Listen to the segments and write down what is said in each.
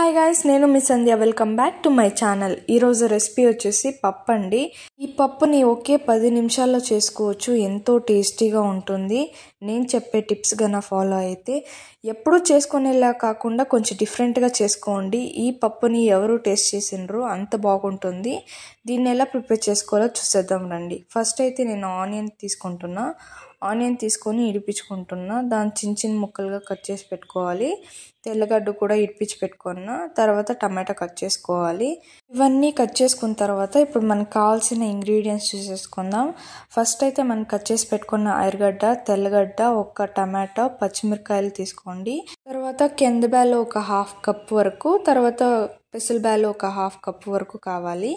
Hi guys, నేను మీ Sandhya. Welcome back to my channel. ఈరోజు రెసిపీ వచ్చేసి పప్పు అండి. ఈ పప్పుని ఒకే 10 నిమిషాల్లో చేసుకోవచ్చు. ఎంతో టేస్టీగా ఉంటుంది. నేను చెప్పే టిప్స్ గన ఫాలో అయితే ఎప్పుడూ చేసుకునేలా కాకుండా కొంచెం డిఫరెంట్గా చేసుకోండి. ఈ పప్పుని ఎవరు టేస్ట్ చేసినరు, అంత బాగుంటుంది. దీన్ని ఎలా ప్రిపేర్ చేసుకోవాలో చూసేద్దాం రండి. ఫస్ట్ అయితే నేను ఆనియన్ తీసుకొని ఇడిపించుకుంటున్నా. దాన్ని చిన్న చిన్న ముక్కలుగా కట్ చేసి పెట్టుకోవాలి. తెల్లగడ్డ కూడా ఇడిపించి పెట్టుకున్నా. తర్వాత టమాటా కట్ చేసుకోవాలి. ఇవన్నీ కట్ చేసుకున్న తర్వాత ఇప్పుడు మనకు కావాల్సిన ఇంగ్రీడియంట్స్ చూసేసుకుందాం. ఫస్ట్ అయితే మనం కట్ చేసి పెట్టుకున్న ఎర్రగడ్డ, తెల్లగడ్డ, ఒక టమాటా, పచ్చిమిరకాయలు తీసుకోండి. తర్వాత కిందబ్యాలు ఒక 1/2 కప్ వరకు, తర్వాత పెసరబ్యాలు ఒక 1/2 కప్ వరకు కావాలి.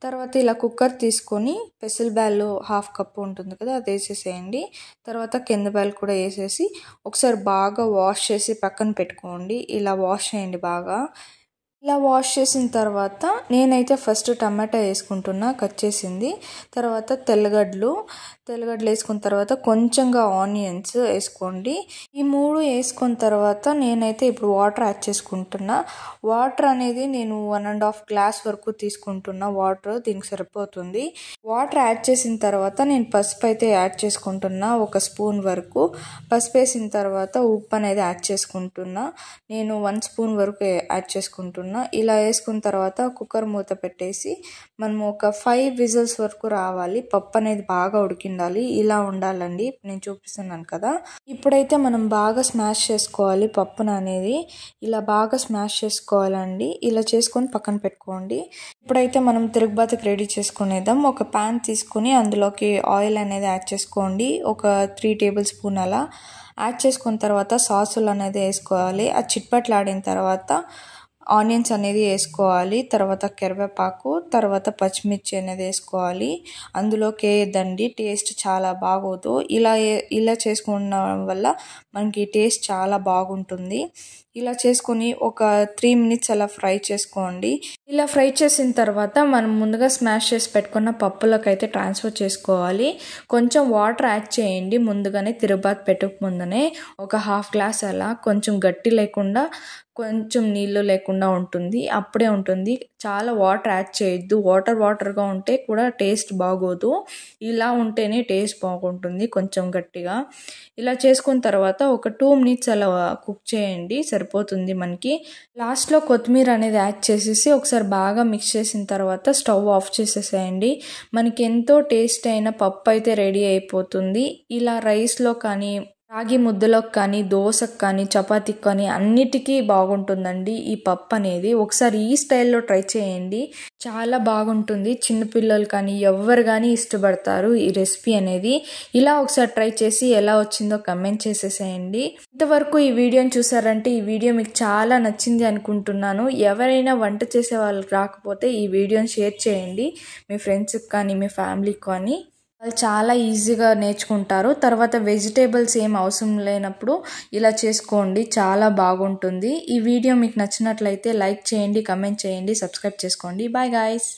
తర్వాత ఇలా కుక్కర్ తీసుకొని పెసరబ్యాలు 1/2 కప్ ఉంటుంది కదా, అది వేసేసేయండి. తర్వాత కిందబ్యాలు కూడా వేసేసి ఒకసారి బాగా వాష్ చేసి పక్కన పెట్టుకోండి. ఇలా వాష్ చేయండి బాగా. ఇలా వాష్ చేసిన తర్వాత నేనైతే ఫస్ట్ టమాటా వేసుకుంటున్నా, కట్ చేసింది. తర్వాత తెల్లగడ్డలు వేసుకున్న తర్వాత కొంచెంగా ఆనియన్స్ వేసుకోండి. ఈ 3 వేసుకున్న తర్వాత నేనైతే ఇప్పుడు వాటర్ యాడ్ చేసుకుంటున్నా. వాటర్ అనేది నేను 1.5 గ్లాస్ వరకు తీసుకుంటున్నా. వాటర్ దీనికి సరిపోతుంది. వాటర్ యాడ్ చేసిన తర్వాత నేను పసుపు అయితే యాడ్ చేసుకుంటున్నా, 1 స్పూన్ వరకు. పసుపు వేసిన తర్వాత ఉప్పు అనేది యాడ్ చేసుకుంటున్నా. నేను 1 స్పూన్ వరకు యాడ్ చేసుకుంటున్నా. ఇలా వేసుకున్న తర్వాత కుక్కర్ మూత పెట్టేసి మనము ఒక 5 విజిల్స్ వరకు రావాలి. పప్పు అనేది బాగా ఉడికిండాలి. ఇలా ఉండాలండి. నేను చూపిస్తున్నాను కదా. ఇప్పుడైతే మనం బాగా స్మాష్ చేసుకోవాలి పప్పును అనేది. ఇలా బాగా స్మాష్ చేసుకోవాలండి. ఇలా చేసుకొని పక్కన పెట్టుకోండి. ఇప్పుడైతే మనం తిరుగుబాతుకి రెడీ చేసుకునేద్దాం. ఒక ప్యాన్ తీసుకుని అందులోకి ఆయిల్ అనేది యాడ్ చేసుకోండి. ఒక 3 టేబుల్ స్పూన్ అలా యాడ్ చేసుకున్న తర్వాత సాసులు అనేది వేసుకోవాలి. అది చిట్పట్లాడిన తర్వాత ఆనియన్స్ అనేది వేసుకోవాలి. తర్వాత కరివేపాకు, తర్వాత పచ్చిమిర్చి అనేది వేసుకోవాలి. అందులోకి వేయద్దండి, టేస్ట్ చాలా బాగోదు. ఇలా చేసుకోవడం వల్ల మనకి టేస్ట్ చాలా బాగుంటుంది. ఇలా చేసుకొని ఒక 3 మినిట్స్ అలా ఫ్రై చేసుకోండి. ఇలా ఫ్రై చేసిన తర్వాత మనం ముందుగా స్మాష్ చేసి పెట్టుకున్న పప్పులోకి అయితే ట్రాన్స్ఫర్ చేసుకోవాలి. కొంచెం వాటర్ యాడ్ చేయండి. ముందుగానే తిరుగుబాతు పెట్టక ముందునే ఒక 1/2 గ్లాస్ అలా, కొంచెం గట్టి లేకుండా కొంచెం నీళ్ళు లేకుండా ఉంటుంది. అప్పుడే ఉంటుంది. చాలా వాటర్ యాడ్ చేయొద్దు. వాటర్గా ఉంటే కూడా టేస్ట్ బాగోదు. ఇలా ఉంటేనే టేస్ట్ బాగుంటుంది, కొంచెం గట్టిగా. ఇలా చేసుకున్న తర్వాత ఒక 2 మినిట్స్ అలా కుక్ చేయండి, సరిపోతుంది మనకి. లాస్ట్లో కొత్తిమీర అనేది యాడ్ చేసేసి ఒకసారి బాగా మిక్స్ చేసిన తర్వాత స్టవ్ ఆఫ్ చేసేసేయండి. మనకి ఎంతో టేస్ట్ అయిన పప్పు అయితే రెడీ అయిపోతుంది. ఇలా రైస్లో కానీ, రాగి ముద్దలోకి కానీ, దోశకు కానీ, చపాతీకి కానీ అన్నిటికీ బాగుంటుందండి ఈ పప్పు అనేది. ఒకసారి ఈ స్టైల్లో ట్రై చేయండి, చాలా బాగుంటుంది. చిన్నపిల్లలు కానీ ఎవరు కానీ ఇష్టపడతారు ఈ రెసిపీ అనేది. ఇలా ఒకసారి ట్రై చేసి ఎలా వచ్చిందో కమెంట్ చేసేసేయండి. ఇంతవరకు ఈ వీడియోని చూసారంటే ఈ వీడియో మీకు చాలా నచ్చింది అనుకుంటున్నాను. ఎవరైనా వంట చేసే వాళ్ళకి రాకపోతే ఈ వీడియోని షేర్ చేయండి మీ ఫ్రెండ్స్కి కానీ, మీ ఫ్యామిలీకి కానీ. వాళ్ళు చాలా ఈజీగా నేర్చుకుంటారు. తర్వాత వెజిటేబుల్స్ ఏం అవసరం లేనప్పుడు ఇలా చేసుకోండి, చాలా బాగుంటుంది. ఈ వీడియో మీకు నచ్చినట్లయితే లైక్ చేయండి, కమెంట్ చేయండి, సబ్స్క్రైబ్ చేసుకోండి. Bye guys.